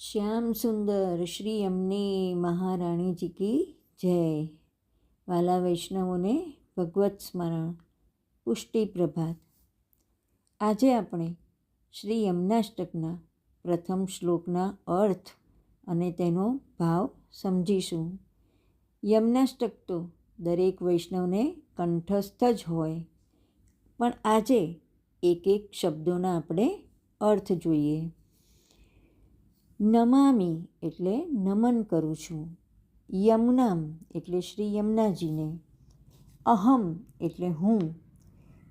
श्याम सुंदर श्री यमुने महाराणी जी की जय। वाला वैष्णवोने भगवत स्मरण पुष्टि प्रभात। आजे આપણે શ્રી યમનાષ્ટકના પ્રથમ શ્લોકના અર્થ અને તેનો ભાવ સમજીશું। યમનાષ્ટક તો દરેક વૈષ્ણવને કંઠસ્થ જ હોય, પણ આજે એક એક શબ્દોના આપણે અર્થ જોઈએ। નમામી એટલે નમન કરું છું, યમુનામ એટલે શ્રી યમુનાજીને, અહમ એટલે હું,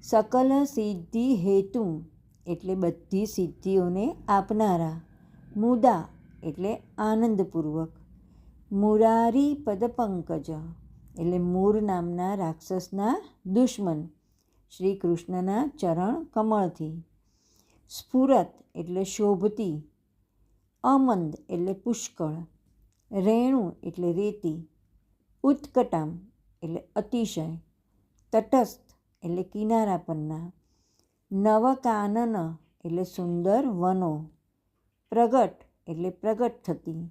સકલ સિદ્ધિ હેતુ એટલે બધી સિદ્ધિઓને આપનારા, મુદા એટલે આનંદપૂર્વક, મુરારી પદપંકજ એટલે મૂર નામના રાક્ષસના દુશ્મન શ્રી કૃષ્ણના ચરણ કમળથી, સ્ફુરત એટલે શોભતી, અમંદ એટલે પુષ્કળ, રેણુ એટલે રેતી, ઉત્કટામ એટલે અતિશય, તટસ્થ એટલે કિનારા પરના, નવકાનન એટલે સુંદર વનો, પ્રગટ એટલે પ્રગટ થતી,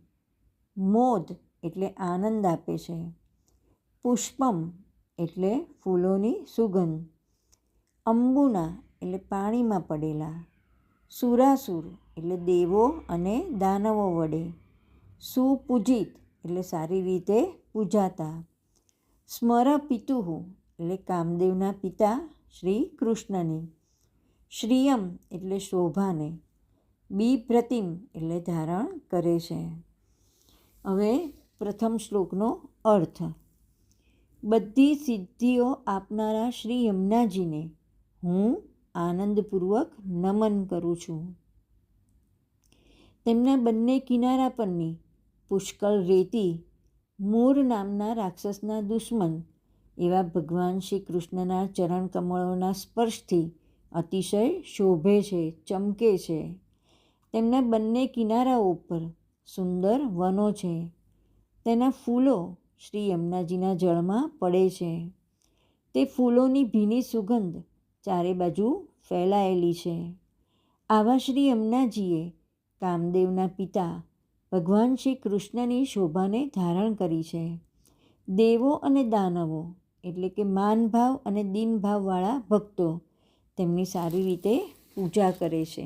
મોદ એટલે આનંદ આપે છે, પુષ્પમ એટલે ફૂલોની સુગંધ, અંબુના એટલે પાણીમાં પડેલા, સુરાસુર એટલે દેવો અને દાનવો વડે, સુપૂજિત એટલે સારી રીતે પૂજાતા, સ્મર પિતુઃ એટલે કામદેવના પિતા શ્રી કૃષ્ણને, શ્રિયમ એટલે શોભાને, બિભ્રતિમ એટલે ધારણ કરે છે। હવે પ્રથમ શ્લોકનો અર્થ। બધી સિદ્ધિઓ આપનારા શ્રી યમુનાજીને હું આનંદપૂર્વક નમન કરું છું। તેમના બંને કિનારા પરની પુષ્કળ રેતી મૂર નામના રાક્ષસના દુશ્મન એવા ભગવાન શ્રી કૃષ્ણના ચરણ કમળોના સ્પર્શથી અતિશય શોભે છે, ચમકે છે। તેમના બંને કિનારાઓ ઉપર સુંદર વનો છે, તેના ફૂલો શ્રી યમુનાજીના જળમાં પડે છે, તે ફૂલોની ભીની સુગંધ ચારે બાજુ ફેલાયેલી છે। આવા શ્રી યમુનાજીએ કામદેવના પિતા ભગવાન શ્રી કૃષ્ણની શોભાને ધારણ કરી છે। દેવો અને દાનવો એટલે કે માનભાવ અને દીનભાવવાળા ભક્તો તેમની સારી રીતે પૂજા કરે છે।